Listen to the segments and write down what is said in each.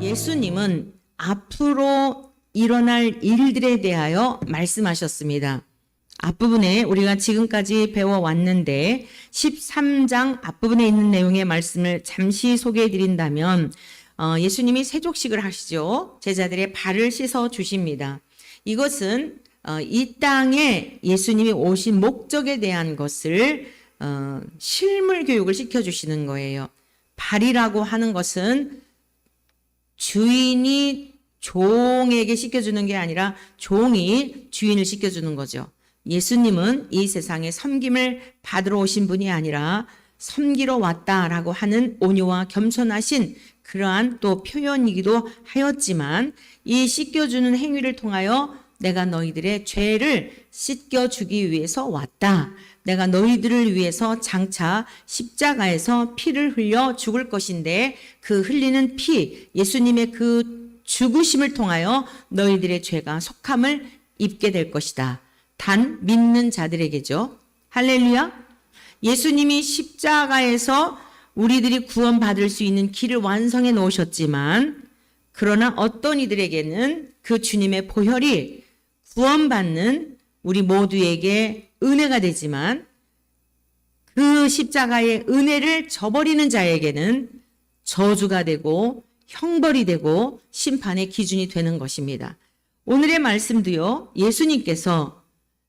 예수님은 앞으로 일어날 일들에 대하여 말씀하셨습니다. 앞부분에 우리가 지금까지 배워왔는데 13장 앞부분에 있는 내용의 말씀을 잠시 소개해 드린다면 예수님이 세족식을 하시죠. 제자들의 발을 씻어 주십니다. 이것은 이 땅에 예수님이 오신 목적에 대한 것을 실물 교육을 시켜주시는 거예요. 발이라고 하는 것은 주인이 종에게 시켜주는 게 아니라 종이 주인을 시켜주는 거죠. 예수님은 이 세상에 섬김을 받으러 오신 분이 아니라 섬기러 왔다라고 하는 온유와 겸손하신 그러한 또 표현이기도 하였지만 이 씻겨주는 행위를 통하여 내가 너희들의 죄를 씻겨주기 위해서 왔다. 내가 너희들을 위해서 장차 십자가에서 피를 흘려 죽을 것인데 그 흘리는 피, 예수님의 그 죽으심을 통하여 너희들의 죄가 속함을 입게 될 것이다. 단 믿는 자들에게죠. 할렐루야. 예수님이 십자가에서 우리들이 구원받을 수 있는 길을 완성해 놓으셨지만 그러나 어떤 이들에게는 그 주님의 보혈이 구원받는 우리 모두에게 은혜가 되지만 그 십자가의 은혜를 저버리는 자에게는 저주가 되고 형벌이 되고 심판의 기준이 되는 것입니다. 오늘의 말씀도요. 예수님께서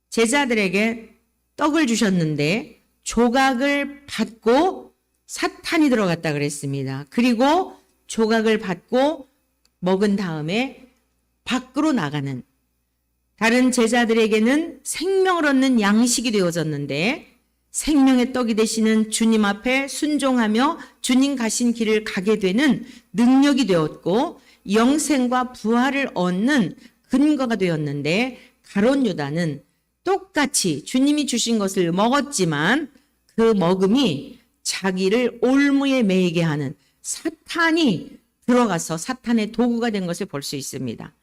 제자들에게 떡을 주셨는데 조각을 받고 사탄이 들어갔다 그랬습니다. 그리고 조각을 받고 먹은 다음에 밖으로 나가는 다른 제자들에게는 생명을 얻는 양식이 되어졌는데 생명의 떡이 되시는 주님 앞에 순종하며 주님 가신 길을 가게 되는 능력이 되었고 영생과 부활을 얻는 근거가 되었는데 가룟 유다는 똑같이 주님이 주신 것을 먹었지만 그 먹음이 자기를 올무에 매이게 하는 사탄이 들어가서 사탄의 도구가 된 것을 볼 수 있습니다.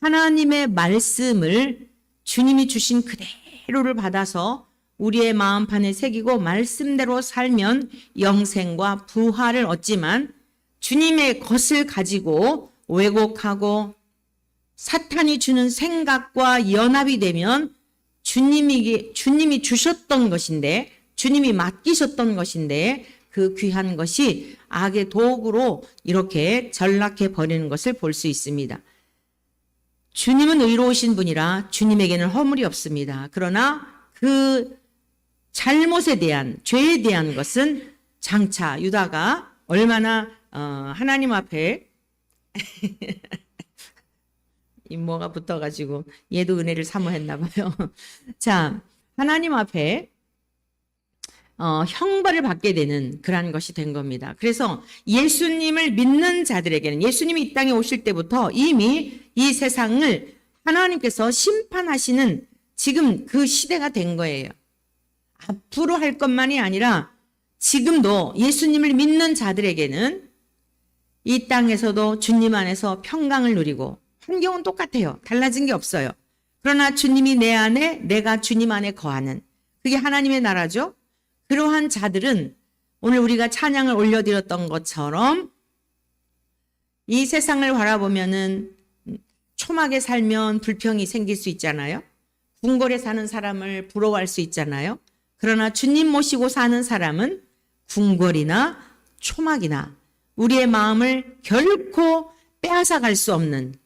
하나님의 말씀을 주님이 주신 그대로를 받아서 우리의 마음판에 새기고 말씀대로 살면 영생과 부활을 얻지만 주님의 것을 가지고 왜곡하고 사탄이 주는 생각과 연합이 되면 주님이 주셨던 것인데 주님이 맡기셨던 것인데 그 귀한 것이 악의 도구로 이렇게 전락해 버리는 것을 볼 수 있습니다. 주님은 의로우신 분이라 주님에게는 허물이 없습니다. 그러나 그 잘못에 대한 죄에 대한 것은 장차 유다가 얼마나 하나님 앞에 뭐가 붙어가지고 얘도 은혜를 사모했나 봐요. 자, 하나님 앞에 형벌을 받게 되는 그러한 것이 된 겁니다. 그래서 예수님을 믿는 자들에게는 예수님이 이 땅에 오실 때부터 이미 이 세상을 하나님께서 심판하시는 지금 그 시대가 된 거예요. 앞으로 할 것만이 아니라 지금도 예수님을 믿는 자들에게는 이 땅에서도 주님 안에서 평강을 누리고 환경은 똑같아요. 달라진 게 없어요. 그러나 주님이 내 안에 내가 주님 안에 거하는 그게 하나님의 나라죠. 그러한 자들은 오늘 우리가 찬양을 올려드렸던 것처럼 이 세상을 바라보면은 초막에 살면 불평이 생길 수 있잖아요. 궁궐에 사는 사람을 부러워할 수 있잖아요. 그러나 주님 모시고 사는 사람은 궁궐이나 초막이나 우리의 마음을 결코 빼앗아갈 수 없는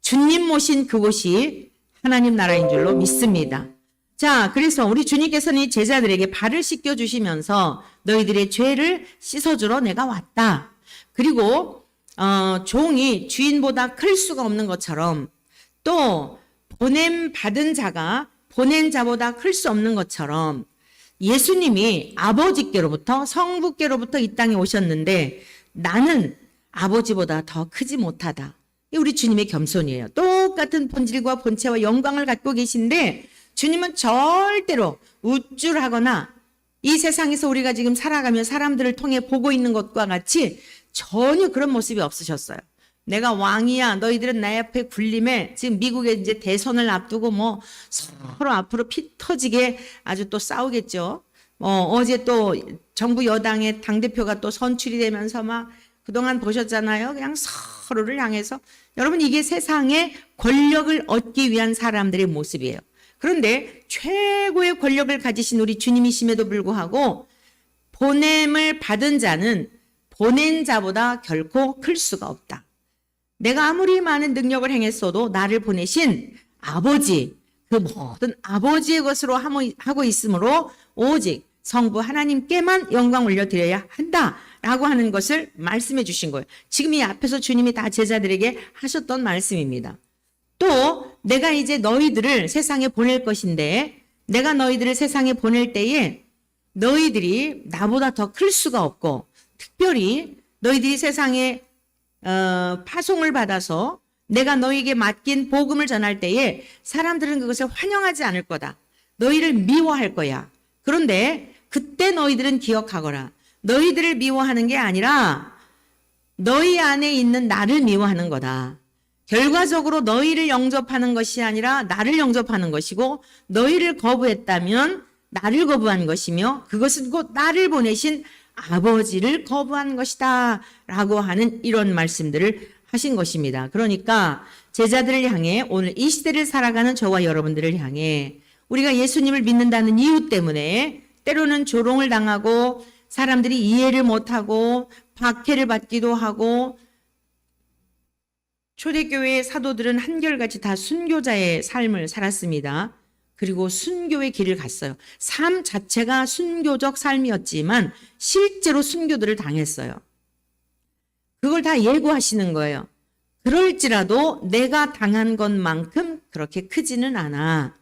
주님 모신 그곳이 하나님 나라인 줄로 믿습니다. 자, 그래서 우리 주님께서는 이 제자들에게 발을 씻겨주시면서 너희들의 죄를 씻어주러 내가 왔다. 그리고 종이 주인보다 클 수가 없는 것처럼 또 보냄 받은 자가 보낸 자보다 클 수 없는 것처럼 예수님이 아버지께로부터 성부께로부터 이 땅에 오셨는데 나는 아버지보다 더 크지 못하다. 이 우리 주님의 겸손이에요. 똑같은 본질과 본체와 영광을 갖고 계신데 주님은 절대로 우쭐하거나 이 세상에서 우리가 지금 살아가며 사람들을 통해 보고 있는 것과 같이 전혀 그런 모습이 없으셨어요. 내가 왕이야. 너희들은 내 앞에 군림해. 지금 미국에 이제 대선을 앞두고 뭐 서로 앞으로 피 터지게 아주 또 싸우겠죠. 어제 또 정부 여당의 당대표가 또 선출이 되면서 막 그동안 보셨잖아요. 그냥 서로를 향해서. 여러분, 이게 세상의 권력을 얻기 위한 사람들의 모습이에요. 그런데 최고의 권력을 가지신 우리 주님이심에도 불구하고 보냄을 받은 자는 보낸 자보다 결코 클 수가 없다. 내가 아무리 많은 능력을 행했어도 나를 보내신 아버지, 그 모든 아버지의 것으로 하고 있으므로 오직 성부 하나님께만 영광 올려드려야 한다라고 하는 것을 말씀해 주신 거예요. 지금 이 앞에서 주님이 다 제자들에게 하셨던 말씀입니다. 또 내가 이제 너희들을 세상에 보낼 것인데 내가 너희들을 세상에 보낼 때에 너희들이 나보다 더 클 수가 없고 특별히 너희들이 세상에 파송을 받아서 내가 너희에게 맡긴 복음을 전할 때에 사람들은 그것을 환영하지 않을 거다. 너희를 미워할 거야. 그런데 그때 너희들은 기억하거라. 너희들을 미워하는 게 아니라 너희 안에 있는 나를 미워하는 거다. 결과적으로 너희를 영접하는 것이 아니라 나를 영접하는 것이고 너희를 거부했다면 나를 거부한 것이며 그것은 곧 나를 보내신 아버지를 거부한 것이다 라고 하는 이런 말씀들을 하신 것입니다. 그러니까 제자들을 향해 오늘 이 시대를 살아가는 저와 여러분들을 향해 우리가 예수님을 믿는다는 이유 때문에 때로는 조롱을 당하고 사람들이 이해를 못하고 박해를 받기도 하고 초대교회의 사도들은 한결같이 다 순교자의 삶을 살았습니다. 그리고 순교의 길을 갔어요. 삶 자체가 순교적 삶이었지만 실제로 순교들을 당했어요. 그걸 다 예고하시는 거예요. 그럴지라도 내가 당한 것만큼 그렇게 크지는 않아.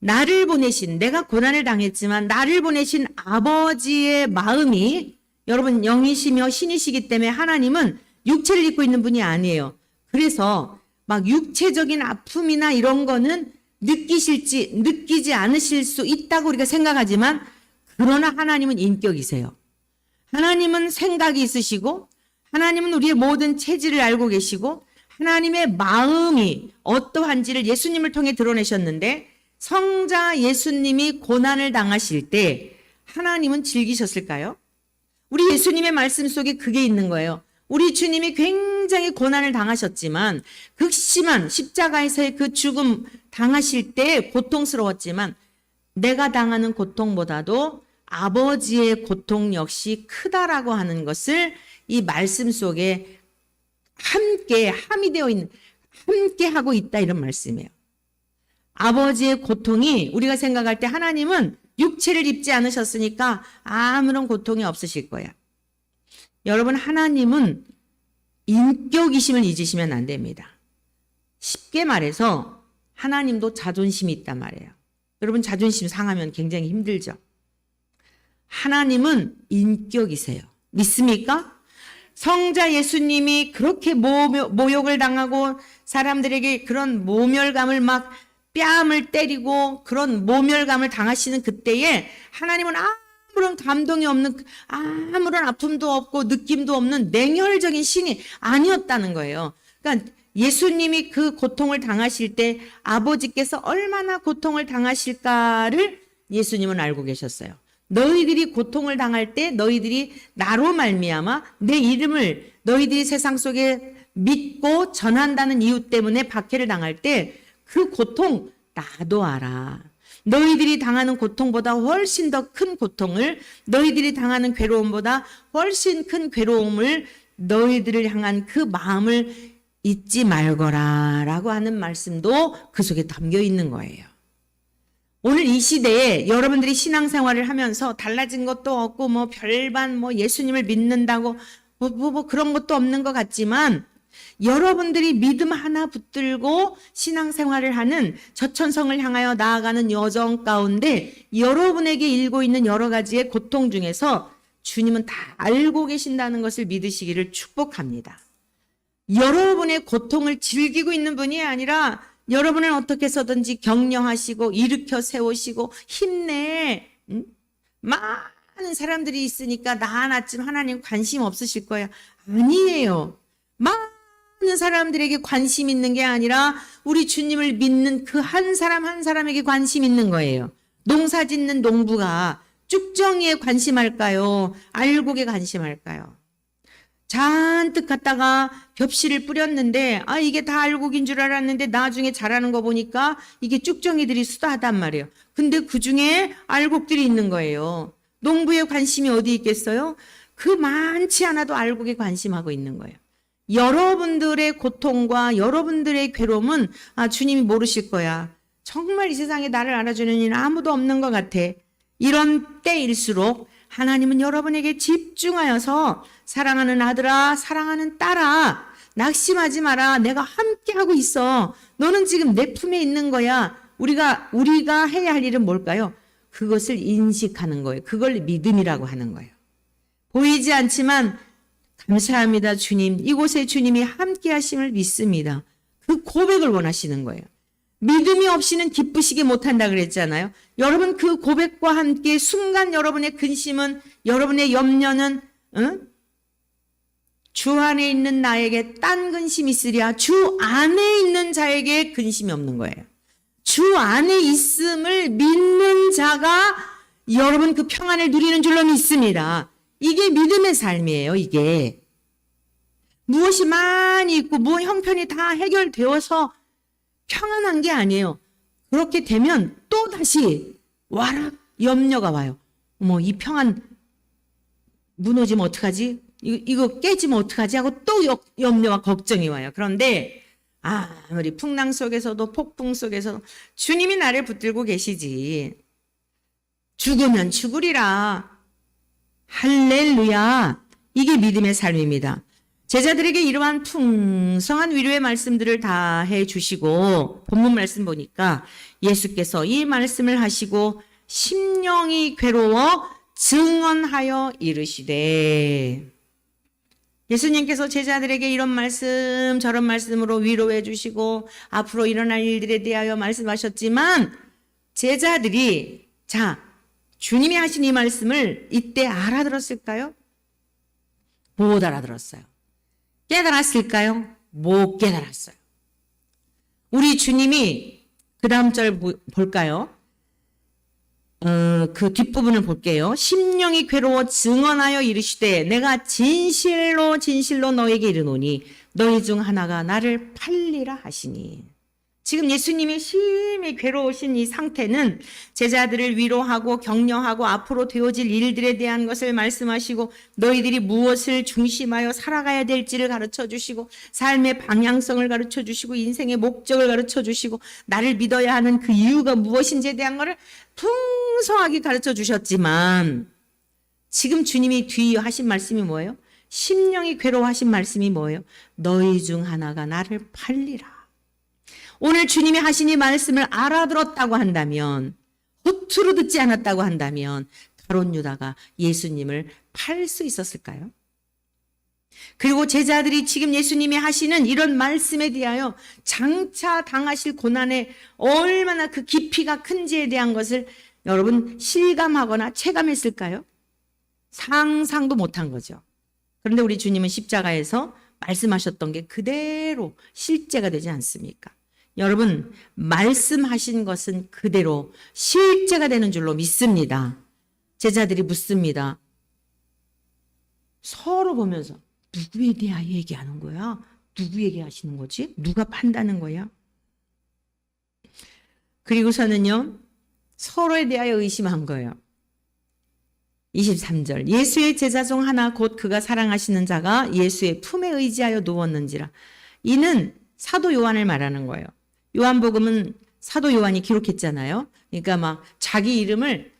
나를 보내신, 내가 고난을 당했지만 나를 보내신 아버지의 마음이 여러분 영이시며 신이시기 때문에 하나님은 육체를 입고 있는 분이 아니에요. 그래서 막 육체적인 아픔이나 이런 거는 느끼지 않으실 수 있다고 우리가 생각하지만 그러나 하나님은 인격이세요. 하나님은 생각이 있으시고 하나님은 우리의 모든 체질을 알고 계시고 하나님의 마음이 어떠한지를 예수님을 통해 드러내셨는데 성자 예수님이 고난을 당하실 때 하나님은 즐기셨을까요? 우리 예수님의 말씀 속에 그게 있는 거예요. 우리 주님이 굉장히 고난을 당하셨지만 극심한 십자가에서의 그 죽음 당하실 때 고통스러웠지만 내가 당하는 고통보다도 아버지의 고통 역시 크다라고 하는 것을 이 말씀 속에 함께 함이 되어 있는, 함께 하고 있다 이런 말씀이에요. 아버지의 고통이 우리가 생각할 때 하나님은 육체를 입지 않으셨으니까 아무런 고통이 없으실 거야. 여러분 하나님은 인격이심을 잊으시면 안 됩니다. 쉽게 말해서 하나님도 자존심이 있단 말이에요. 여러분 자존심 상하면 굉장히 힘들죠. 하나님은 인격이세요. 믿습니까? 성자 예수님이 그렇게 모욕을 당하고 사람들에게 그런 모멸감을 막 뺨을 때리고 그런 모멸감을 당하시는 그때에 하나님은 아무런 감동이 없는 아무런 아픔도 없고 느낌도 없는 냉혈적인 신이 아니었다는 거예요. 그러니까 예수님이 그 고통을 당하실 때 아버지께서 얼마나 고통을 당하실까를 예수님은 알고 계셨어요. 너희들이 고통을 당할 때 너희들이 나로 말미암아 내 이름을 너희들이 세상 속에 믿고 전한다는 이유 때문에 박해를 당할 때 그 고통 나도 알아. 너희들이 당하는 고통보다 훨씬 더 큰 고통을 너희들이 당하는 괴로움보다 훨씬 큰 괴로움을 너희들을 향한 그 마음을 잊지 말거라 라고 하는 말씀도 그 속에 담겨 있는 거예요. 오늘 이 시대에 여러분들이 신앙생활을 하면서 달라진 것도 없고 뭐 별반 뭐 예수님을 믿는다고 뭐 그런 것도 없는 것 같지만 여러분들이 믿음 하나 붙들고 신앙생활을 하는 저천성을 향하여 나아가는 여정 가운데 여러분에게 일고 있는 여러 가지의 고통 중에서 주님은 다 알고 계신다는 것을 믿으시기를 축복합니다. 여러분의 고통을 즐기고 있는 분이 아니라 여러분을 어떻게 해서든지 격려하시고 일으켜 세우시고 힘내. 많은 사람들이 있으니까 나 하나쯤 하나님 관심 없으실 거야. 아니에요. 많은 사람들에게 관심 있는 게 아니라 우리 주님을 믿는 그 한 사람 한 사람에게 관심 있는 거예요. 농사 짓는 농부가 쭉정이에 관심할까요? 알곡에 관심할까요? 잔뜩 갖다가 벽실을 뿌렸는데 이게 다 알곡인 줄 알았는데 나중에 자라는 거 보니까 이게 쭉정이들이 수다하단 말이에요. 근데 그중에 알곡들이 있는 거예요. 농부의 관심이 어디 있겠어요? 그 많지 않아도 알곡에 관심하고 있는 거예요. 여러분들의 고통과 여러분들의 괴로움은 주님이 모르실 거야. 정말 이 세상에 나를 알아주는 이는 아무도 없는 것 같아. 이런 때일수록 하나님은 여러분에게 집중하여서 사랑하는 아들아, 사랑하는 딸아, 낙심하지 마라. 내가 함께하고 있어. 너는 지금 내 품에 있는 거야. 우리가 해야 할 일은 뭘까요? 그것을 인식하는 거예요. 그걸 믿음이라고 하는 거예요. 보이지 않지만 감사합니다, 주님. 이곳에 주님이 함께 하심을 믿습니다. 그 고백을 원하시는 거예요. 믿음이 없이는 기쁘시게 못한다 그랬잖아요. 여러분 그 고백과 함께 순간 여러분의 근심은, 여러분의 염려는 주 안에 있는 나에게 딴 근심이 있으랴. 주 안에 있는 자에게 근심이 없는 거예요. 주 안에 있음을 믿는 자가 여러분 그 평안을 누리는 줄로 믿습니다. 이게 믿음의 삶이에요. 이게 무엇이 많이 있고 뭐 형편이 다 해결되어서 평안한 게 아니에요. 그렇게 되면 또 다시 와락 염려가 와요. 이 평안 무너지면 어떡하지? 이거 깨지면 어떡하지? 하고 또 염려와 걱정이 와요. 그런데 아무리 풍랑 속에서도 폭풍 속에서도 주님이 나를 붙들고 계시지. 죽으면 죽으리라. 할렐루야. 이게 믿음의 삶입니다. 제자들에게 이러한 풍성한 위로의 말씀들을 다 해주시고 본문 말씀 보니까 예수께서 이 말씀을 하시고 심령이 괴로워 증언하여 이르시되, 예수님께서 제자들에게 이런 말씀 저런 말씀으로 위로해 주시고 앞으로 일어날 일들에 대하여 말씀하셨지만 제자들이 주님이 하신 이 말씀을 이때 알아들었을까요? 못 알아들었어요. 깨달았을까요? 못 깨달았어요. 우리 주님이 그 다음 절 볼까요? 그 뒷부분을 볼게요. 심령이 괴로워 증언하여 이르시되 내가 진실로 너에게 이르노니 너희 중 하나가 나를 팔리라 하시니. 지금 예수님이 심히 괴로우신 이 상태는 제자들을 위로하고 격려하고 앞으로 되어질 일들에 대한 것을 말씀하시고 너희들이 무엇을 중심하여 살아가야 될지를 가르쳐 주시고 삶의 방향성을 가르쳐 주시고 인생의 목적을 가르쳐 주시고 나를 믿어야 하는 그 이유가 무엇인지에 대한 것을 풍성하게 가르쳐 주셨지만 지금 주님이 뒤에 하신 말씀이 뭐예요? 심령이 괴로워하신 말씀이 뭐예요? 너희 중 하나가 나를 팔리라. 오늘 주님이 하신 이 말씀을 알아들었다고 한다면, 허투루 듣지 않았다고 한다면 가룟 유다가 예수님을 팔 수 있었을까요? 그리고 제자들이 지금 예수님이 하시는 이런 말씀에 대하여 장차 당하실 고난에 얼마나 그 깊이가 큰지에 대한 것을 여러분 실감하거나 체감했을까요? 상상도 못한 거죠. 그런데 우리 주님은 십자가에서 말씀하셨던 게 그대로 실제가 되지 않습니까? 여러분 말씀하신 것은 그대로 실제가 되는 줄로 믿습니다. 제자들이 묻습니다. 서로 보면서 누구에 대하여 얘기하는 거야? 누구 얘기하시는 거지? 누가 판다는 거야? 그리고서는요 서로에 대하여 의심한 거예요. 23절 예수의 제자 중 하나 곧 그가 사랑하시는 자가 예수의 품에 의지하여 누웠는지라. 이는 사도 요한을 말하는 거예요. 요한복음은 사도 요한이 기록했잖아요. 그러니까 막 자기 이름을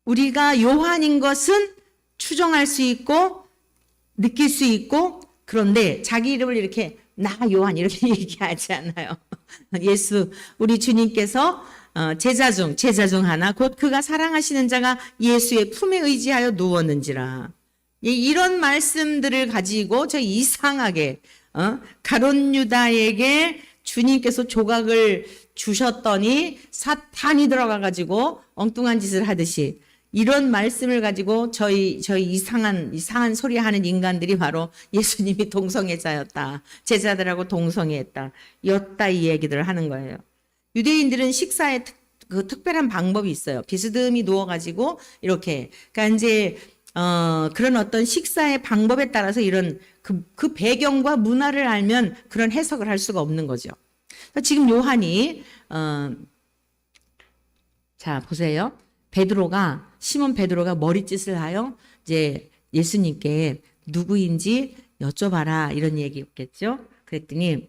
우리가 요한인 것은 추정할 수 있고 느낄 수 있고 그런데 자기 이름을 이렇게 나 요한 이렇게 얘기하지 않아요. 예수 우리 주님께서 제자 중 하나 곧 그가 사랑하시는 자가 예수의 품에 의지하여 누웠는지라. 이런 말씀들을 가지고 저 이상하게 가룟 유다에게 주님께서 조각을 주셨더니 사탄이 들어가가지고 엉뚱한 짓을 하듯이 이런 말씀을 가지고 저희 이상한 소리 하는 인간들이 바로 예수님이 동성애자였다. 제자들하고 동성애했다. 였다 이 얘기들을 하는 거예요. 유대인들은 식사에 그 특별한 방법이 있어요. 비스듬히 누워가지고 이렇게. 그러니까 이제 그런 어떤 식사의 방법에 따라서 이런 그 배경과 문화를 알면 그런 해석을 할 수가 없는 거죠. 지금 요한이 자 보세요. 시몬 베드로가 머리짓을 하여 이제 예수님께 누구인지 여쭤봐라 이런 얘기였겠죠. 그랬더니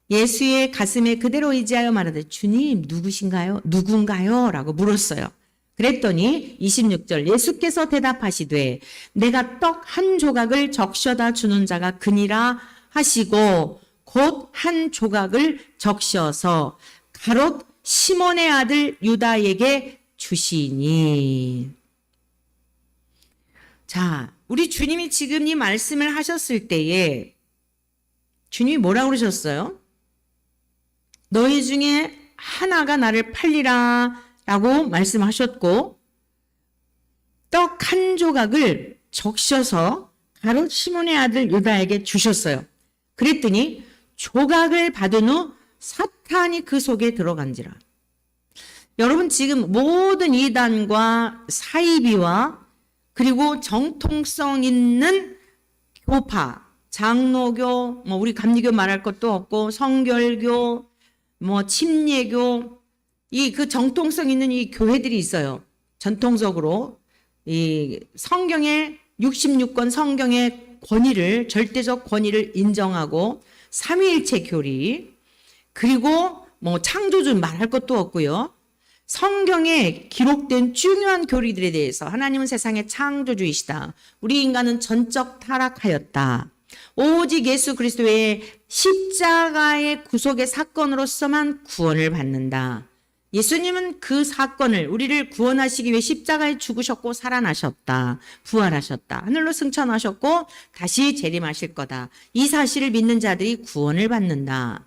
예수의 가슴에 그대로 의지하여 말하되 주님 누군가요? 라고 물었어요. 그랬더니 26절 예수께서 대답하시되 내가 떡 한 조각을 적셔다 주는 자가 그니라 하시고 곧 한 조각을 적셔서 가롯 시몬의 아들 유다에게 주시니. 자, 우리 주님이 지금 이 말씀을 하셨을 때에 주님이 뭐라고 그러셨어요? 너희 중에 하나가 나를 팔리라 라고 말씀하셨고 떡 한 조각을 적셔서 가롯 시몬의 아들 유다에게 주셨어요. 그랬더니 조각을 받은 후 사탄이 그 속에 들어간지라. 여러분 지금 모든 이단과 사이비와 그리고 정통성 있는 교파, 장로교, 우리 감리교 말할 것도 없고 성결교, 침례교, 그 정통성 있는 이 교회들이 있어요. 전통적으로 이 성경의 66권 성경의 권위를 절대적 권위를 인정하고 삼위일체 교리 그리고 창조주 말할 것도 없고요. 성경에 기록된 중요한 교리들에 대해서 하나님은 세상의 창조주이시다. 우리 인간은 전적 타락하였다. 오직 예수 그리스도의 십자가의 구속의 사건으로서만 구원을 받는다. 예수님은 그 사건을 우리를 구원하시기 위해 십자가에 죽으셨고 살아나셨다. 부활하셨다. 하늘로 승천하셨고 다시 재림하실 거다. 이 사실을 믿는 자들이 구원을 받는다.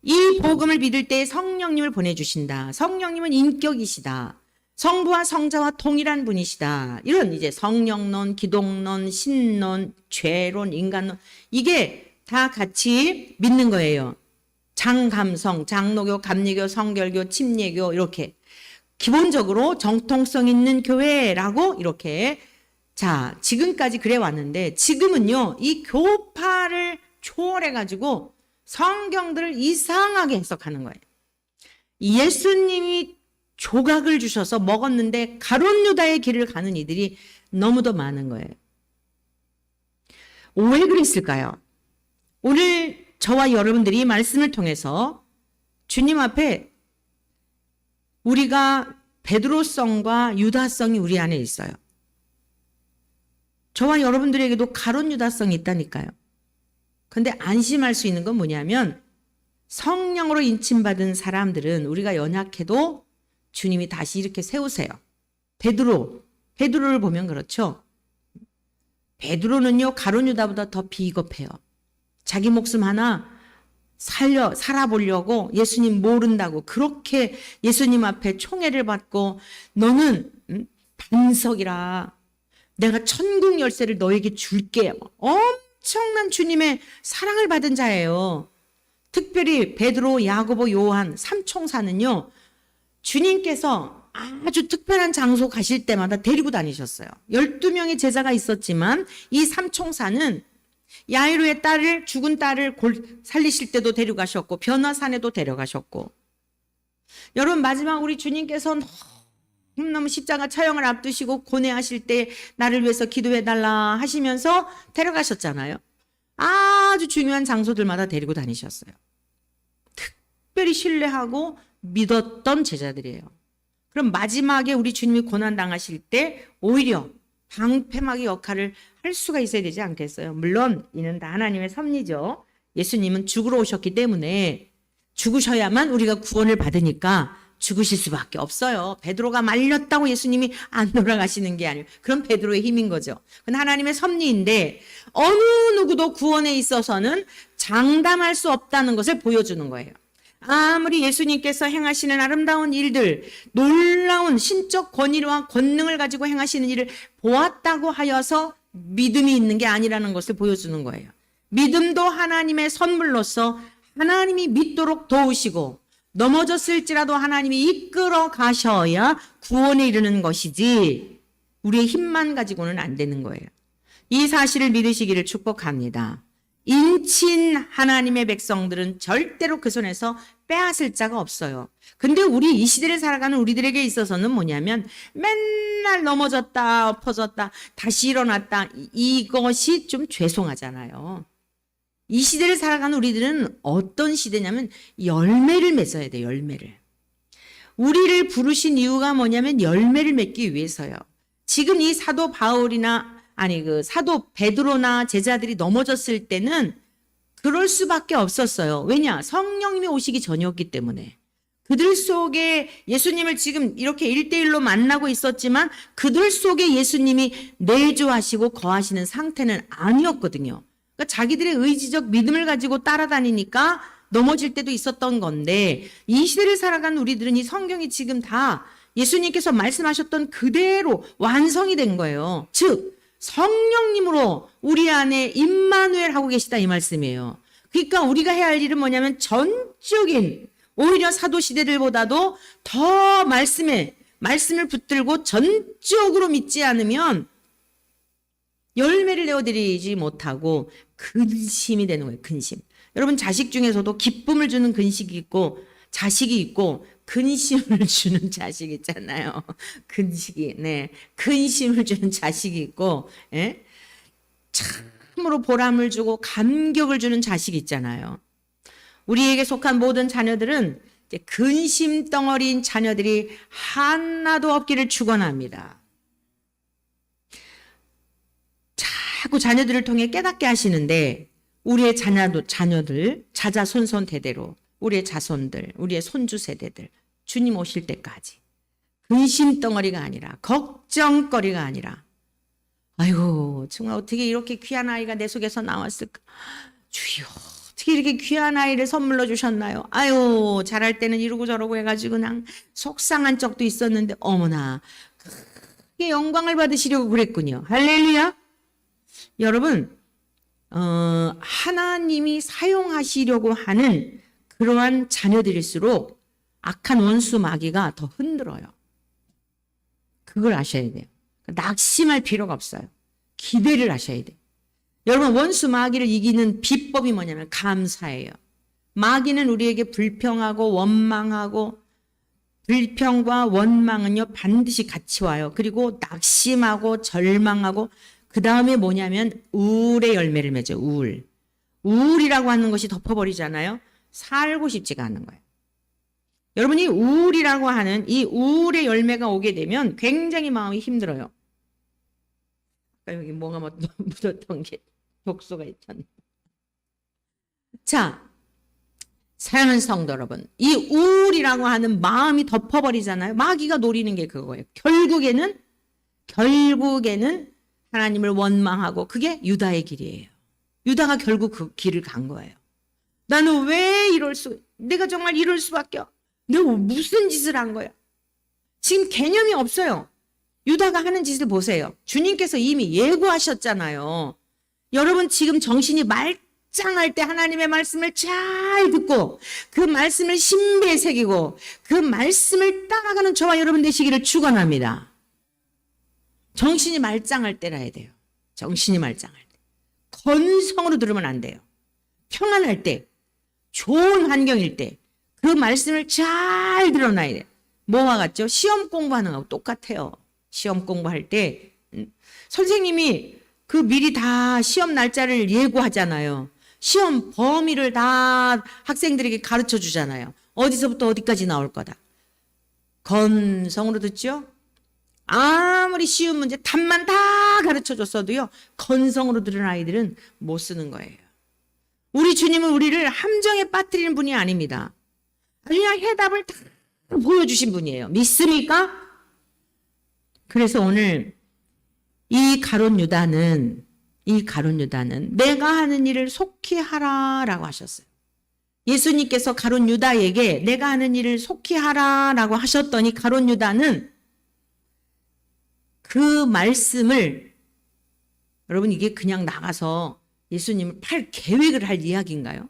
이 복음을 믿을 때 성령님을 보내주신다. 성령님은 인격이시다. 성부와 성자와 동일한 분이시다. 이런 이제 성령론, 기독론, 신론, 죄론, 인간론 이게 다 같이 믿는 거예요. 장감성, 장로교, 감리교, 성결교, 침례교 이렇게 기본적으로 정통성 있는 교회라고 이렇게 자 지금까지 그래 왔는데 지금은요 이 교파를 초월해가지고 성경들을 이상하게 해석하는 거예요. 예수님이 조각을 주셔서 먹었는데 가룟 유다의 길을 가는 이들이 너무도 많은 거예요. 왜 그랬을까요? 오늘 저와 여러분들이 말씀을 통해서 주님 앞에 우리가 베드로성과 유다성이 우리 안에 있어요. 저와 여러분들에게도 가룟 유다성이 있다니까요. 근데 안심할 수 있는 건 뭐냐면 성령으로 인침받은 사람들은 우리가 연약해도 주님이 다시 이렇게 세우세요. 베드로를 보면 그렇죠. 베드로는요 가룟 유다보다 더 비겁해요. 자기 목숨 하나 살아보려고 예수님 모른다고 그렇게 예수님 앞에 총애를 받고 너는 반석이라 내가 천국 열쇠를 너에게 줄게. 엄청난 주님의 사랑을 받은 자예요. 특별히 베드로, 야고보, 요한 삼총사는요. 주님께서 아주 특별한 장소 가실 때마다 데리고 다니셨어요. 12명의 제자가 있었지만 이 삼총사는 야이로의 죽은 딸을 살리실 때도 데려가셨고 변화산에도 데려가셨고 여러분 마지막 우리 주님께서 너무 십자가 처형을 앞두시고 고뇌하실 때 나를 위해서 기도해달라 하시면서 데려가셨잖아요. 아주 중요한 장소들마다 데리고 다니셨어요. 특별히 신뢰하고 믿었던 제자들이에요. 그럼 마지막에 우리 주님이 고난당하실 때 오히려 방패막이 역할을 할 수가 있어야 되지 않겠어요? 물론 이는 다 하나님의 섭리죠. 예수님은 죽으러 오셨기 때문에 죽으셔야만 우리가 구원을 받으니까 죽으실 수밖에 없어요. 베드로가 말렸다고 예수님이 안 돌아가시는 게 아니에요. 그럼 베드로의 힘인 거죠. 그건 하나님의 섭리인데 어느 누구도 구원에 있어서는 장담할 수 없다는 것을 보여주는 거예요. 아무리 예수님께서 행하시는 아름다운 일들, 놀라운 신적 권위와 권능을 가지고 행하시는 일을 보았다고 하여서 믿음이 있는 게 아니라는 것을 보여주는 거예요. 믿음도 하나님의 선물로서 하나님이 믿도록 도우시고 넘어졌을지라도 하나님이 이끌어 가셔야 구원에 이르는 것이지 우리의 힘만 가지고는 안 되는 거예요. 이 사실을 믿으시기를 축복합니다. 인친 하나님의 백성들은 절대로 그 손에서 빼앗을 자가 없어요. 근데 우리 이 시대를 살아가는 우리들에게 있어서는 뭐냐면 맨날 넘어졌다 엎어졌다 다시 일어났다, 이것이 좀 죄송하잖아요. 이 시대를 살아가는 우리들은 어떤 시대냐면 열매를 맺어야 돼요. 열매를. 우리를 부르신 이유가 뭐냐면 열매를 맺기 위해서요. 지금 이 사도 바울이나 사도 베드로나 제자들이 넘어졌을 때는 그럴 수밖에 없었어요. 왜냐? 성령님이 오시기 전이었기 때문에. 그들 속에 예수님을 지금 이렇게 1대1로 만나고 있었지만 그들 속에 예수님이 내주하시고 거하시는 상태는 아니었거든요. 그러니까 자기들의 의지적 믿음을 가지고 따라다니니까 넘어질 때도 있었던 건데, 이 시대를 살아가는 우리들은 이 성경이 지금 다 예수님께서 말씀하셨던 그대로 완성이 된 거예요. 즉 성령님으로 우리 안에 임마누엘 하고 계시다, 이 말씀이에요. 그러니까 우리가 해야 할 일은 뭐냐면 전적인, 오히려 사도 시대들보다도 더 말씀을 붙들고 전적으로 믿지 않으면 열매를 내어드리지 못하고 근심이 되는 거예요. 근심. 여러분, 자식 중에서도 기쁨을 주는 근식이 있고 자식이 있고 근심을 주는 자식 있잖아요. 근식이, 네, 근심을 주는 자식이 있고, 예? 참으로 보람을 주고 감격을 주는 자식이 있잖아요. 우리에게 속한 모든 자녀들은 이제 근심 덩어리인 자녀들이 하나도 없기를 축원합니다. 자꾸 자녀들을 통해 깨닫게 하시는데, 우리의 자녀들, 자자손손 대대로 우리의 자손들, 우리의 손주 세대들, 주님 오실 때까지 근심 덩어리가 아니라, 걱정거리가 아니라, 아이고 정말 어떻게 이렇게 귀한 아이가 내 속에서 나왔을까, 주여 어떻게 이렇게 귀한 아이를 선물로 주셨나요, 아유 자랄 때는 이러고 저러고 해가지고 그냥 속상한 적도 있었는데 어머나 크게 영광을 받으시려고 그랬군요. 할렐루야. 여러분, 하나님이 사용하시려고 하는 그러한 자녀들일수록 악한 원수 마귀가 더 흔들어요. 그걸 아셔야 돼요. 낙심할 필요가 없어요. 기대를 하셔야 돼요. 여러분, 원수 마귀를 이기는 비법이 뭐냐면 감사예요. 마귀는 우리에게 불평하고 원망하고, 불평과 원망은요 반드시 같이 와요. 그리고 낙심하고 절망하고, 그 다음에 뭐냐면 우울의 열매를 맺어요. 우울이라고 하는 것이 덮어버리잖아요. 살고 싶지가 않은 거예요. 여러분이 우울이라고 하는 이 우울의 열매가 오게 되면 굉장히 마음이 힘들어요. 아까 여기 뭐가 묻었던 게 독소가 있잖아요. 자, 사랑하는 성도 여러분, 이 우울이라고 하는 마음이 덮어버리잖아요. 마귀가 노리는 게 그거예요. 결국에는 하나님을 원망하고, 그게 유다의 길이에요. 유다가 결국 그 길을 간 거예요. 나는 왜 내가 정말 이럴 수밖에, 내가 무슨 짓을 한 거야? 지금 개념이 없어요. 유다가 하는 짓을 보세요. 주님께서 이미 예고하셨잖아요. 여러분, 지금 정신이 말짱할 때 하나님의 말씀을 잘 듣고 그 말씀을 신비에 새기고 그 말씀을 따라가는 저와 여러분 되시기를 축원합니다. 정신이 말짱할 때라 해야 돼요. 정신이 말짱할 때. 건성으로 들으면 안 돼요. 평안할 때, 좋은 환경일 때 그 말씀을 잘 들어놔야 돼요. 뭐와 같죠? 시험 공부하는 거하고 똑같아요. 시험 공부할 때 선생님이 그 미리 다 시험 날짜를 예고하잖아요. 시험 범위를 다 학생들에게 가르쳐 주잖아요. 어디서부터 어디까지 나올 거다. 건성으로 듣죠? 아무리 쉬운 문제 답만 다 가르쳐 줬어도요, 건성으로 들은 아이들은 못 쓰는 거예요. 우리 주님은 우리를 함정에 빠뜨리는 분이 아닙니다. 그냥 해답을 다 보여주신 분이에요. 믿습니까? 그래서 오늘 이 가룟 유다는 내가 하는 일을 속히 하라라고 하셨어요. 예수님께서 가룟 유다에게 내가 하는 일을 속히 하라라고 하셨더니 가룟 유다는 그 말씀을, 여러분 이게 그냥 나가서 예수님을 팔 계획을 할 이야기인가요?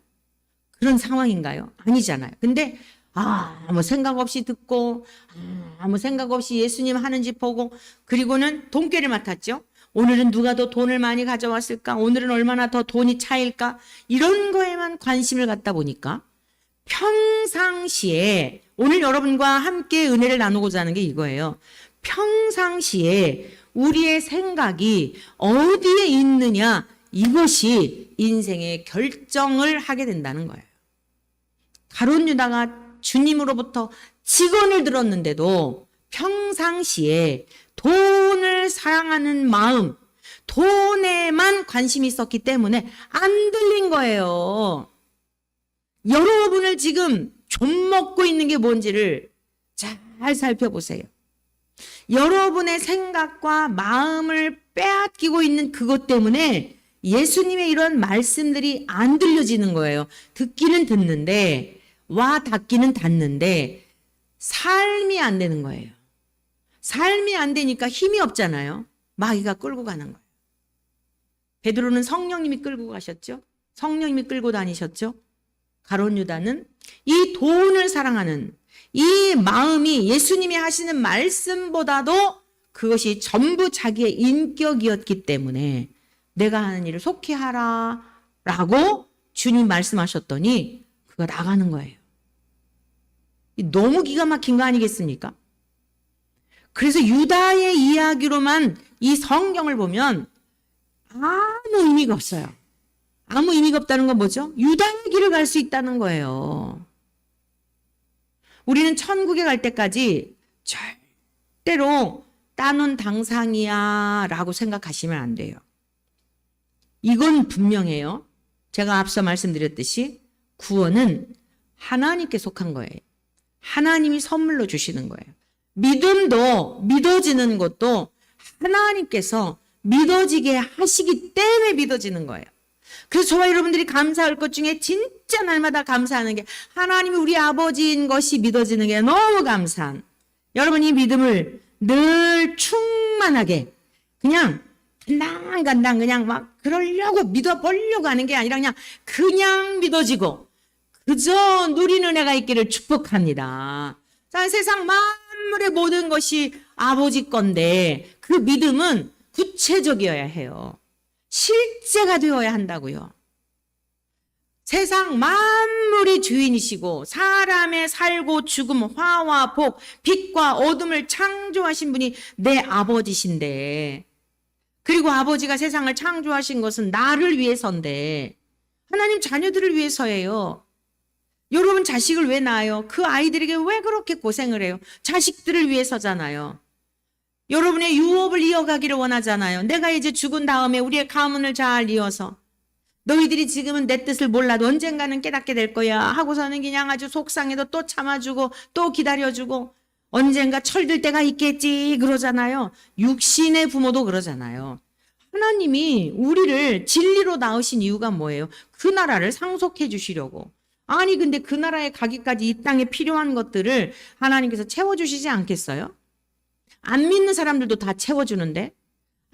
그런 상황인가요? 아니잖아요. 근데 아무 생각 없이 듣고 아무 생각 없이 예수님 하는지 보고 그리고는 돈깨를 맡았죠. 오늘은 누가 더 돈을 많이 가져왔을까? 오늘은 얼마나 더 돈이 차일까? 이런 거에만 관심을 갖다 보니까 평상시에 오늘 여러분과 함께 은혜를 나누고자 하는 게 이거예요. 평상시에 우리의 생각이 어디에 있느냐 이것이 인생의 결정을 하게 된다는 거예요. 가룟 유다가 주님으로부터 직언을 들었는데도 평상시에 돈을 사랑하는 마음, 돈에만 관심이 있었기 때문에 안 들린 거예요. 여러분을 지금 좀먹고 있는 게 뭔지를 잘 살펴보세요. 여러분의 생각과 마음을 빼앗기고 있는 그것 때문에 예수님의 이런 말씀들이 안 들려지는 거예요. 듣기는 듣는데 와 닿기는 닿는데 삶이 안 되는 거예요. 삶이 안 되니까 힘이 없잖아요. 마귀가 끌고 가는 거예요. 베드로는 성령님이 끌고 가셨죠. 성령님이 끌고 다니셨죠. 가룟 유다는 이 돈을 사랑하는 이 마음이 예수님이 하시는 말씀보다도 그것이 전부 자기의 인격이었기 때문에 내가 하는 일을 속히 하라 라고 주님 말씀하셨더니 그가 나가는 거예요. 너무 기가 막힌 거 아니겠습니까? 그래서 유다의 이야기로만 이 성경을 보면 아무 의미가 없어요. 아무 의미가 없다는 건 뭐죠? 유다의 길을 갈 수 있다는 거예요. 우리는 천국에 갈 때까지 절대로 따놓은 당상이야 라고 생각하시면 안 돼요. 이건 분명해요. 제가 앞서 말씀드렸듯이 구원은 하나님께 속한 거예요. 하나님이 선물로 주시는 거예요. 믿음도 믿어지는 것도 하나님께서 믿어지게 하시기 때문에 믿어지는 거예요. 그래서 저와 여러분들이 감사할 것 중에 진짜 날마다 감사하는 게 하나님이 우리 아버지인 것이 믿어지는 게 너무 감사한. 여러분 이 믿음을 늘 충만하게 그냥 간당 그냥 막 그러려고 믿어보려고 하는 게 아니라 그냥 믿어지고 그저 누리는 은혜가 있기를 축복합니다. 자, 세상 만물의 모든 것이 아버지 건데 그 믿음은 구체적이어야 해요. 실제가 되어야 한다고요. 세상 만물의 주인이시고 사람의 살고 죽음, 화와 복, 빛과 어둠을 창조하신 분이 내 아버지신데 그리고 아버지가 세상을 창조하신 것은 나를 위해서인데 하나님 자녀들을 위해서예요. 여러분 자식을 왜 낳아요? 그 아이들에게 왜 그렇게 고생을 해요? 자식들을 위해서잖아요. 여러분의 유업을 이어가기를 원하잖아요. 내가 이제 죽은 다음에 우리의 가문을 잘 이어서 너희들이 지금은 내 뜻을 몰라도 언젠가는 깨닫게 될 거야 하고서는 그냥 아주 속상해도 또 참아주고 또 기다려주고 언젠가 철들 때가 있겠지 그러잖아요. 육신의 부모도 그러잖아요. 하나님이 우리를 진리로 낳으신 이유가 뭐예요? 그 나라를 상속해 주시려고. 아니 근데 그 나라에 가기까지 이 땅에 필요한 것들을 하나님께서 채워주시지 않겠어요? 안 믿는 사람들도 다 채워주는데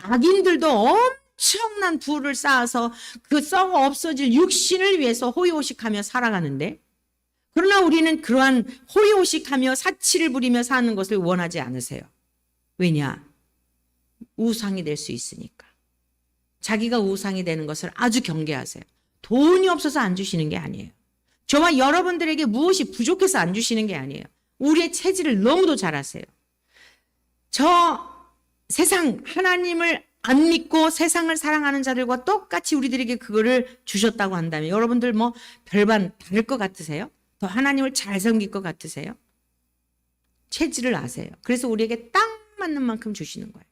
악인들도 엄청난 부를 쌓아서 그 썩어 없어질 육신을 위해서 호의호식하며 살아가는데 그러나 우리는 그러한 호의호식하며 사치를 부리며 사는 것을 원하지 않으세요. 왜냐? 우상이 될 수 있으니까. 자기가 우상이 되는 것을 아주 경계하세요. 돈이 없어서 안 주시는 게 아니에요. 저와 여러분들에게 무엇이 부족해서 안 주시는 게 아니에요. 우리의 체질을 너무도 잘 아세요. 저 세상 하나님을 안 믿고 세상을 사랑하는 자들과 똑같이 우리들에게 그거를 주셨다고 한다면 여러분들 뭐 별반 다를 것 같으세요? 더 하나님을 잘 섬길 것 같으세요? 체질을 아세요. 그래서 우리에게 딱 맞는 만큼 주시는 거예요.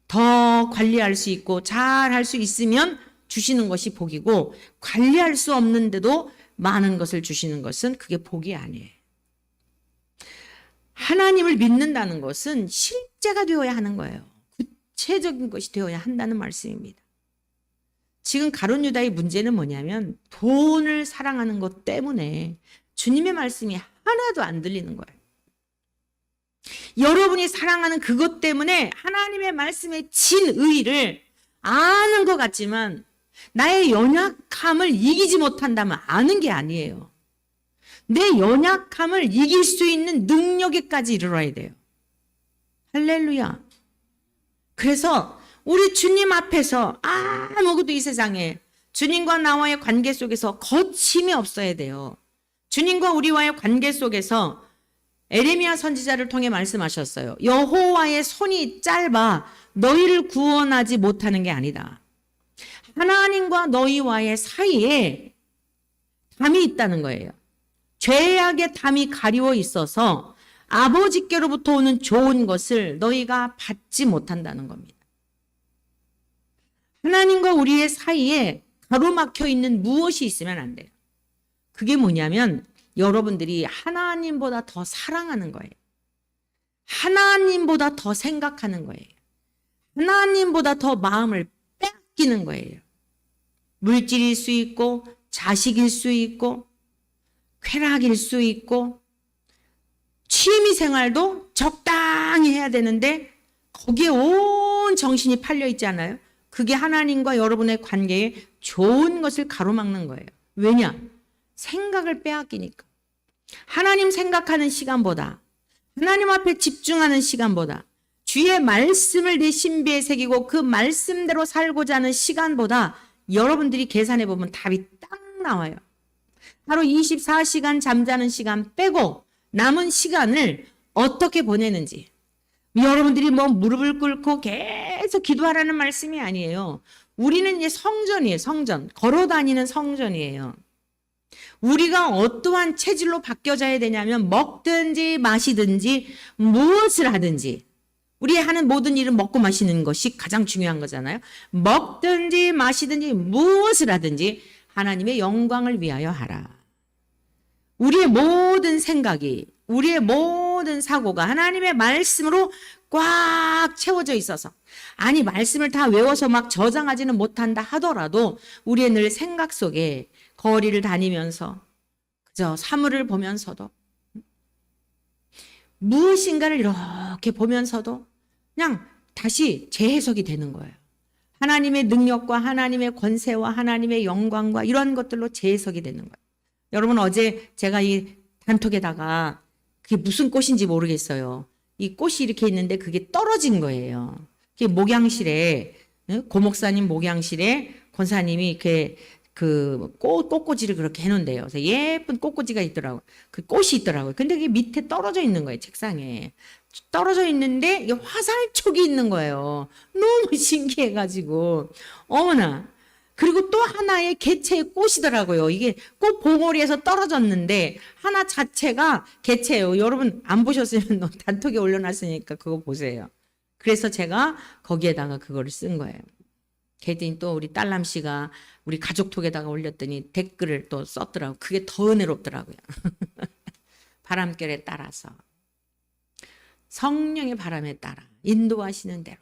더 관리할 수 있고 잘 할 수 있으면 주시는 것이 복이고 관리할 수 없는데도 많은 것을 주시는 것은 그게 복이 아니에요. 하나님을 믿는다는 것은 실제가 되어야 하는 거예요. 구체적인 것이 되어야 한다는 말씀입니다. 지금 가룟 유다의 문제는 뭐냐면 돈을 사랑하는 것 때문에 주님의 말씀이 하나도 안 들리는 거예요. 여러분이 사랑하는 그것 때문에 하나님의 말씀의 진의를 아는 것 같지만 나의 연약함을 이기지 못한다면 아는 게 아니에요. 내 연약함을 이길 수 있는 능력에까지 이르러야 돼요. 할렐루야. 그래서 우리 주님 앞에서 아무것도 이 세상에 주님과 나와의 관계 속에서 거침이 없어야 돼요. 주님과 우리와의 관계 속에서 에레미야 선지자를 통해 말씀하셨어요. 여호와의 손이 짧아 너희를 구원하지 못하는 게 아니다. 하나님과 너희와의 사이에 담이 있다는 거예요. 죄악의 담이 가리워 있어서 아버지께로부터 오는 좋은 것을 너희가 받지 못한다는 겁니다. 하나님과 우리의 사이에 가로막혀 있는 무엇이 있으면 안 돼요. 그게 뭐냐면 여러분들이 하나님보다 더 사랑하는 거예요. 하나님보다 더 생각하는 거예요. 하나님보다 더 마음을 뺏기는 거예요. 물질일 수 있고 자식일 수 있고 쾌락일 수 있고 취미생활도 적당히 해야 되는데 거기에 온 정신이 팔려 있지 않아요? 그게 하나님과 여러분의 관계에 좋은 것을 가로막는 거예요. 왜냐? 생각을 빼앗기니까. 하나님 생각하는 시간보다 하나님 앞에 집중하는 시간보다 주의 말씀을 내 신비에 새기고 그 말씀대로 살고자 하는 시간보다 여러분들이 계산해 보면 답이 딱 나와요. 하루 24시간 잠자는 시간 빼고 남은 시간을 어떻게 보내는지. 여러분들이 뭐 무릎을 꿇고 계속 기도하라는 말씀이 아니에요. 우리는 이제 성전이에요. 성전. 걸어 다니는 성전이에요. 우리가 어떠한 체질로 바뀌어져야 되냐면 먹든지 마시든지 무엇을 하든지 우리 하는 모든 일은 먹고 마시는 것이 가장 중요한 거잖아요. 먹든지 마시든지 무엇을 하든지 하나님의 영광을 위하여 하라. 우리의 모든 생각이 우리의 모든 사고가 하나님의 말씀으로 꽉 채워져 있어서 아니 말씀을 다 외워서 막 저장하지는 못한다 하더라도 우리의 늘 생각 속에 거리를 다니면서 그저 사물을 보면서도 무엇인가를 이렇게 보면서도 그냥 다시 재해석이 되는 거예요. 하나님의 능력과 하나님의 권세와 하나님의 영광과 이런 것들로 재해석이 되는 거예요. 여러분 어제 제가 이 단톡에다가 그게 무슨 꽃인지 모르겠어요. 이 꽃이 이렇게 있는데 그게 떨어진 거예요. 그게 목양실에 고목사님 목양실에 권사님이 이렇게 그 꽃꽂이를 그렇게 해놓은대요. 그래서 예쁜 꽃꽂이가 있더라고요. 그 꽃이 있더라고요. 근데 그게 밑에 떨어져 있는 거예요. 책상에. 떨어져 있는데 이게 화살촉이 있는 거예요. 너무 신기해가지고 어머나. 그리고 또 하나의 개체의 꽃이더라고요. 이게 꽃 봉오리에서 떨어졌는데 하나 자체가 개체예요. 여러분 안 보셨으면 단톡에 올려놨으니까 그거 보세요. 그래서 제가 거기에다가 그거를 쓴 거예요. 그랬더니 또 우리 딸남 씨가 우리 가족톡에다가 올렸더니 댓글을 또 썼더라고요. 그게 더 은혜롭더라고요. 바람결에 따라서 성령의 바람에 따라 인도하시는 대로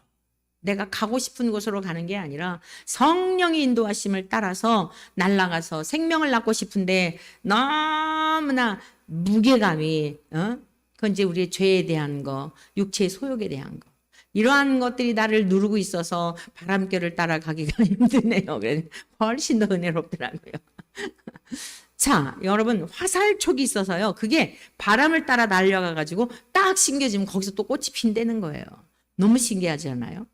내가 가고 싶은 곳으로 가는 게 아니라 성령의 인도하심을 따라서 날아가서 생명을 낳고 싶은데 너무나 무게감이 그건 이제 우리의 죄에 대한 거, 육체의 소욕에 대한 거 이러한 것들이 나를 누르고 있어서 바람결을 따라가기가 힘드네요. 훨씬 더 은혜롭더라고요. 자, 여러분 화살촉이 있어서요. 그게 바람을 따라 날려가가지고 딱 신겨지면 거기서 또 꽃이 핀다는 거예요. 너무 신기하지 않아요?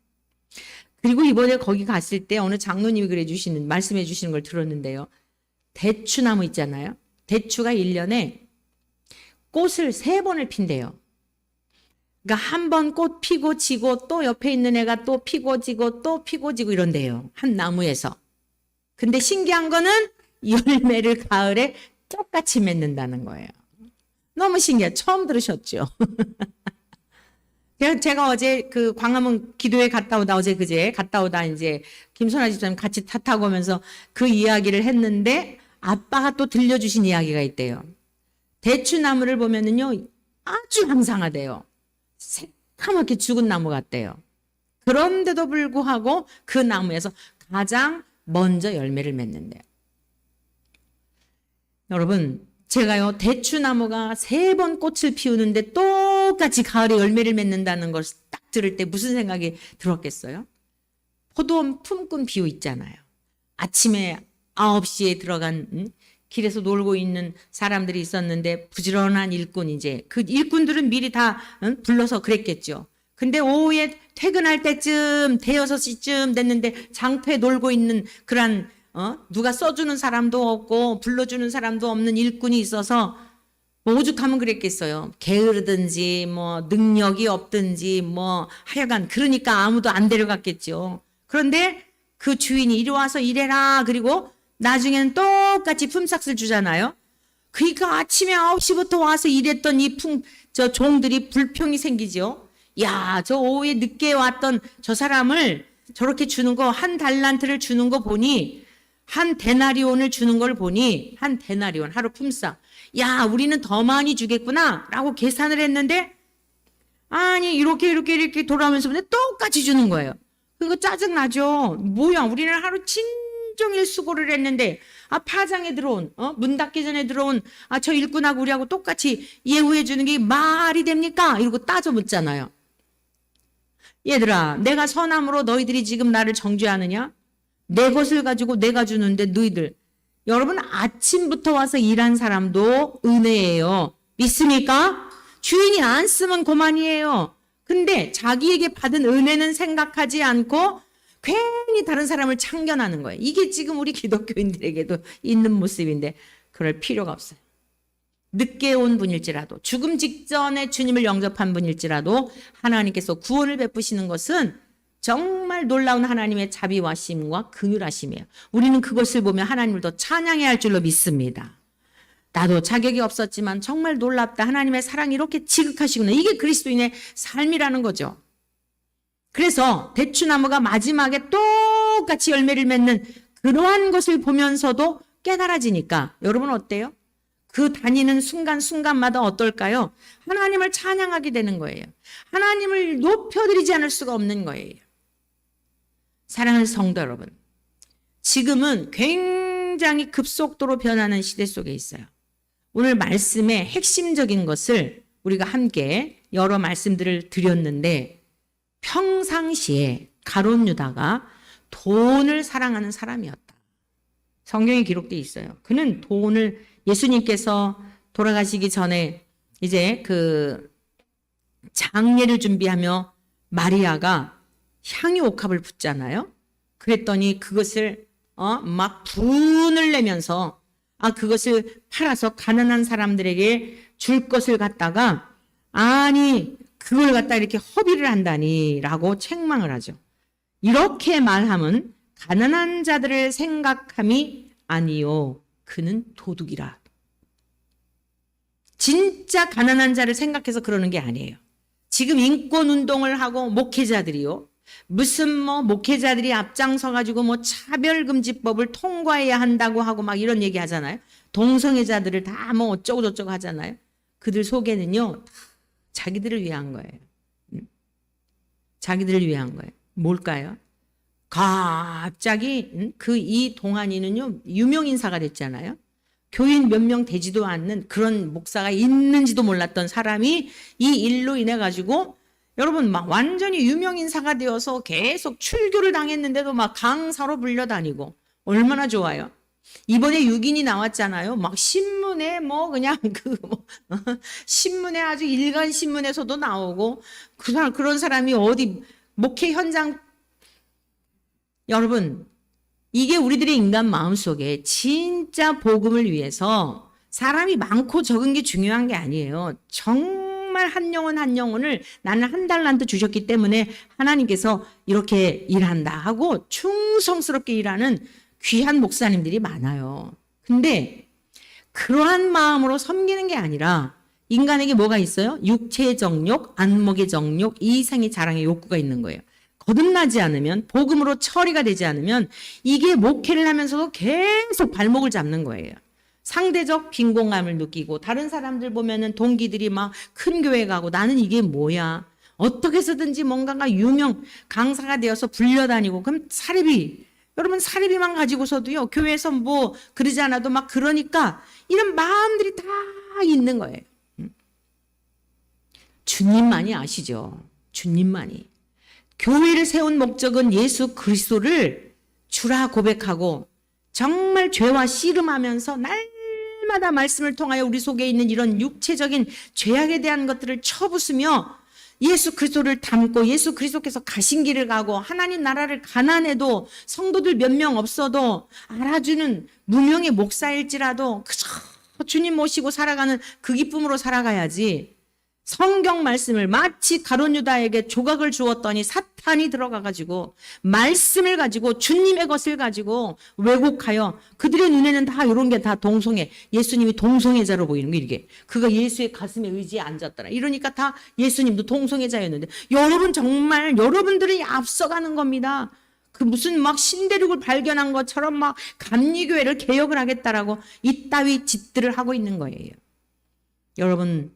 그리고 이번에 거기 갔을 때 어느 장로님이 말씀해 주시는 걸 들었는데요. 대추나무 있잖아요. 대추가 1년에 꽃을 3번을 핀대요. 그러니까 한 번 꽃 피고 지고 또 옆에 있는 애가 또 피고 지고 또 피고 지고 이런대요. 한 나무에서. 근데 신기한 거는 열매를 가을에 똑같이 맺는다는 거예요. 너무 신기해요. 처음 들으셨죠? 제가 어제 그 광화문 기도회 갔다 오다 어제 그제 갔다 오다 이제 김선아 집사님 같이 타고 오면서 그 이야기를 했는데 아빠가 또 들려주신 이야기가 있대요. 대추나무를 보면은요 아주 항상하대요. 새까맣게 죽은 나무 같대요. 그런데도 불구하고 그 나무에서 가장 먼저 열매를 맺는데요. 여러분 제가요 대추나무가 3번 꽃을 피우는데 똑같이 가을에 열매를 맺는다는 걸 딱 들을 때 무슨 생각이 들었겠어요? 포도원 품꾼 비유 있잖아요. 아침에 9시에 들어간 길에서 놀고 있는 사람들이 있었는데 부지런한 일꾼 이제 그 일꾼들은 미리 다 불러서 그랬겠죠. 근데 오후에 퇴근할 때쯤 대여섯 시쯤 됐는데 장터에 놀고 있는 그런 누가 써주는 사람도 없고 불러주는 사람도 없는 일꾼이 있어서 뭐 오죽하면 그랬겠어요. 게으르든지 뭐 능력이 없든지 뭐 하여간 그러니까 아무도 안 데려갔겠죠. 그런데 그 주인이 이리 와서 일해라. 그리고 나중에는 똑같이 품삯을 주잖아요. 그러니까 아침에 9시부터 와서 일했던 저 종들이 불평이 생기죠. 야, 저 오후에 늦게 왔던 저 사람을 저렇게 주는 거, 한 달란트를 주는 거 보니, 한 데나리온을 주는 걸 보니, 한 데나리온, 하루 품삯. 야, 우리는 더 많이 주겠구나. 라고 계산을 했는데, 아니, 이렇게 돌아오면서 똑같이 주는 거예요. 그거 짜증나죠? 뭐야, 우리는 하루 친종일 수고를 했는데, 파장에 들어온, 문 닫기 전에 들어온, 저 일꾼하고 우리하고 똑같이 예우해 주는 게 말이 됩니까? 이러고 따져 묻잖아요. 얘들아, 내가 선함으로 너희들이 지금 나를 정죄하느냐? 내 것을 가지고 내가 주는데 너희들. 여러분, 아침부터 와서 일한 사람도 은혜예요. 믿습니까? 주인이 안 쓰면 그만이에요. 근데 자기에게 받은 은혜는 생각하지 않고 괜히 다른 사람을 참견하는 거예요. 이게 지금 우리 기독교인들에게도 있는 모습인데 그럴 필요가 없어요. 늦게 온 분일지라도 죽음 직전에 주님을 영접한 분일지라도 하나님께서 구원을 베푸시는 것은 정말 놀라운 하나님의 자비와심과 긍휼하심이에요. 우리는 그것을 보며 하나님을 더 찬양해야 할 줄로 믿습니다. 나도 자격이 없었지만 정말 놀랍다. 하나님의 사랑이 이렇게 지극하시구나. 이게 그리스도인의 삶이라는 거죠. 그래서 대추나무가 마지막에 똑같이 열매를 맺는 그러한 것을 보면서도 깨달아지니까 여러분 어때요? 그 다니는 순간순간마다 어떨까요? 하나님을 찬양하게 되는 거예요. 하나님을 높여드리지 않을 수가 없는 거예요. 사랑하는 성도 여러분, 지금은 굉장히 급속도로 변하는 시대 속에 있어요. 오늘 말씀의 핵심적인 것을 우리가 함께 여러 말씀들을 드렸는데 평상시에 가룟 유다가 돈을 사랑하는 사람이었다. 성경에 기록되어 있어요. 그는 돈을 예수님께서 돌아가시기 전에 이제 그 장례를 준비하며 마리아가 향유 옥합을 붓잖아요. 그랬더니 그것을 막 분을 내면서 그것을 팔아서 가난한 사람들에게 줄 것을 갖다가 아니 그걸 갖다 이렇게 허비를 한다니라고 책망을 하죠. 이렇게 말하면 가난한 자들을 생각함이 아니요 그는 도둑이라. 진짜 가난한 자를 생각해서 그러는 게 아니에요. 지금 인권운동을 하고 목회자들이요. 무슨 목회자들이 앞장서 가지고 차별금지법을 통과해야 한다고 하고 막 이런 얘기 하잖아요. 동성애자들을 다 어쩌고 저쩌고 하잖아요. 그들 속에는요. 자기들을 위한 거예요. 자기들을 위한 거예요. 뭘까요? 갑자기 이 동안이는요. 유명인사가 됐잖아요. 교인 몇 명 되지도 않는 그런 목사가 있는지도 몰랐던 사람이 이 일로 인해 가지고 여러분 막 완전히 유명인사가 되어서 계속 출교를 당했는데도 막 강사로 불려다니고 얼마나 좋아요. 이번에 6인이 나왔잖아요. 막 신문에 그냥 신문에 아주 일간 신문에서도 나오고 그런 사람이 어디 목회 현장 여러분 이게 우리들의 인간 마음속에 진짜 복음을 위해서 사람이 많고 적은 게 중요한 게 아니에요. 정말 한 영혼을 나는 한 달란트 주셨기 때문에 하나님께서 이렇게 일한다 하고 충성스럽게 일하는 귀한 목사님들이 많아요. 근데 그러한 마음으로 섬기는 게 아니라 인간에게 뭐가 있어요? 육체의 정욕, 안목의 정욕, 이생의 자랑의 욕구가 있는 거예요. 거듭나지 않으면 복음으로 처리가 되지 않으면 이게 목회를 하면서도 계속 발목을 잡는 거예요. 상대적 빈곤감을 느끼고 다른 사람들 보면은 동기들이 막 큰 교회 가고 나는 이게 뭐야. 어떻게 해서든지 뭔가가 유명 강사가 되어서 불려다니고 그럼 사례비 여러분 사례비만 가지고서도요 교회에서 그러지 않아도 막 그러니까 이런 마음들이 다 있는 거예요. 주님만이 아시죠. 주님만이. 교회를 세운 목적은 예수 그리스도를 주라 고백하고 정말 죄와 씨름하면서 날마다 말씀을 통하여 우리 속에 있는 이런 육체적인 죄악에 대한 것들을 쳐부수며 예수 그리스도를 닮고 예수 그리스도께서 가신 길을 가고 하나님 나라를 가난해도 성도들 몇 명 없어도 알아주는 무명의 목사일지라도 그저 주님 모시고 살아가는 그 기쁨으로 살아가야지. 성경 말씀을 마치 가룟 유다에게 조각을 주었더니 사탄이 들어가가지고 말씀을 가지고 주님의 것을 가지고 왜곡하여 그들의 눈에는 다 이런 게 다 동성애, 예수님이 동성애자로 보이는 게 이게 그가 예수의 가슴에 의지에 앉았더라. 이러니까 다 예수님도 동성애자였는데 여러분 정말 여러분들이 앞서가는 겁니다. 그 무슨 막 신대륙을 발견한 것처럼 막 감리교회를 개혁을 하겠다라고 이따위 짓들을 하고 있는 거예요. 여러분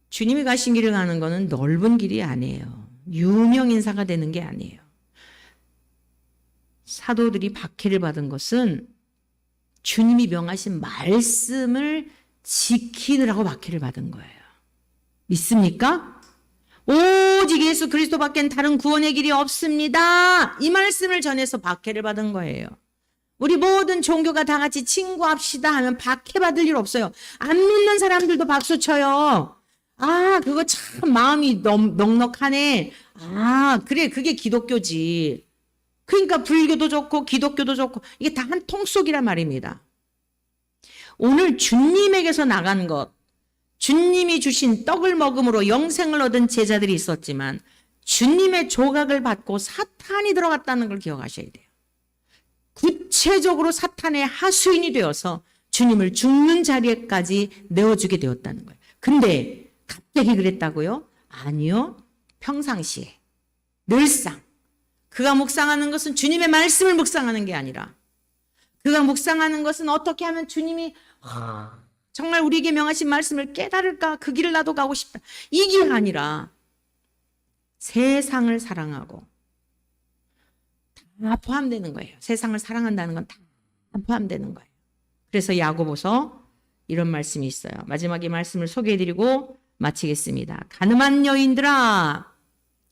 주님이 가신 길을 가는 거는 넓은 길이 아니에요. 유명 인사가 되는 게 아니에요. 사도들이 박해를 받은 것은 주님이 명하신 말씀을 지키느라고 박해를 받은 거예요. 믿습니까? 오직 예수 그리스도밖엔 다른 구원의 길이 없습니다. 이 말씀을 전해서 박해를 받은 거예요. 우리 모든 종교가 다 같이 친구합시다 하면 박해받을 일 없어요. 안 믿는 사람들도 박수 쳐요. 아, 그거 참 마음이 넉넉하네. 아, 그래, 그게 기독교지. 그러니까 불교도 좋고 기독교도 좋고 이게 다 한 통속이란 말입니다. 오늘 주님에게서 나간 것, 주님이 주신 떡을 먹음으로 영생을 얻은 제자들이 있었지만 주님의 조각을 받고 사탄이 들어갔다는 걸 기억하셔야 돼요. 구체적으로 사탄의 하수인이 되어서 주님을 죽는 자리에까지 내어주게 되었다는 거예요. 근데 갑자기 그랬다고요? 아니요. 평상시에 늘상 그가 묵상하는 것은 주님의 말씀을 묵상하는 게 아니라 그가 묵상하는 것은 어떻게 하면 주님이 정말 우리에게 명하신 말씀을 깨달을까? 그 길을 나도 가고 싶다. 이게 아니라 세상을 사랑하고 다 포함되는 거예요. 세상을 사랑한다는 건 다 포함되는 거예요. 그래서 야고보서 이런 말씀이 있어요. 마지막에 말씀을 소개해드리고 마치겠습니다. 가늠한 여인들아,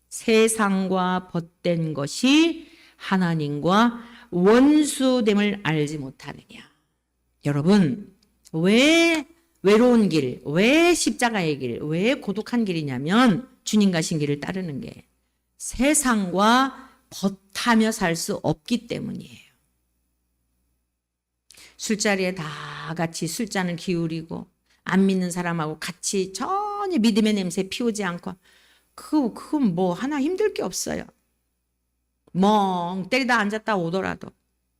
세상과 벗된 것이 하나님과 원수됨을 알지 못하느냐. 여러분, 왜 외로운 길, 왜 십자가의 길, 왜 고독한 길이냐면 주님 가신 길을 따르는 게 세상과 벗하며 살 수 없기 때문이에요. 술자리에 다 같이 술잔을 기울이고 안 믿는 사람하고 같이 전혀 믿음의 냄새 피우지 않고 그건 뭐 하나 힘들 게 없어요. 멍 때리다 앉았다 오더라도.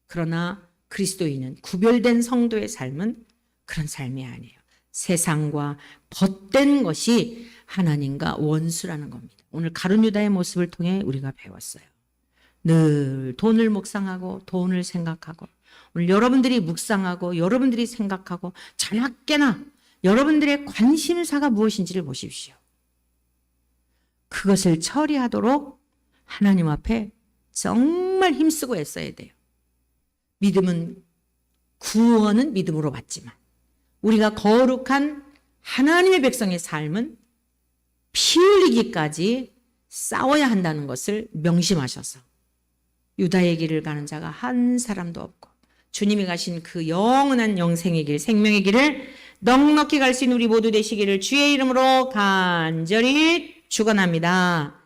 그러나 그리스도인은 구별된 성도의 삶은 그런 삶이 아니에요. 세상과 벗된 것이 하나님과 원수라는 겁니다. 오늘 가룟 유다의 모습을 통해 우리가 배웠어요. 늘 돈을 묵상하고 돈을 생각하고 오늘 여러분들이 묵상하고 여러분들이 생각하고 자나깨나 여러분들의 관심사가 무엇인지를 보십시오. 그것을 처리하도록 하나님 앞에 정말 힘쓰고 애써야 돼요. 믿음은 구원은 믿음으로 받지만 우리가 거룩한 하나님의 백성의 삶은 피 흘리기까지 싸워야 한다는 것을 명심하셔서 유다의 길을 가는 자가 한 사람도 없고 주님이 가신 그 영원한 영생의 길, 생명의 길을 넉넉히 갈 수 있는 우리 모두 되시기를 주의 이름으로 간절히 축원합니다.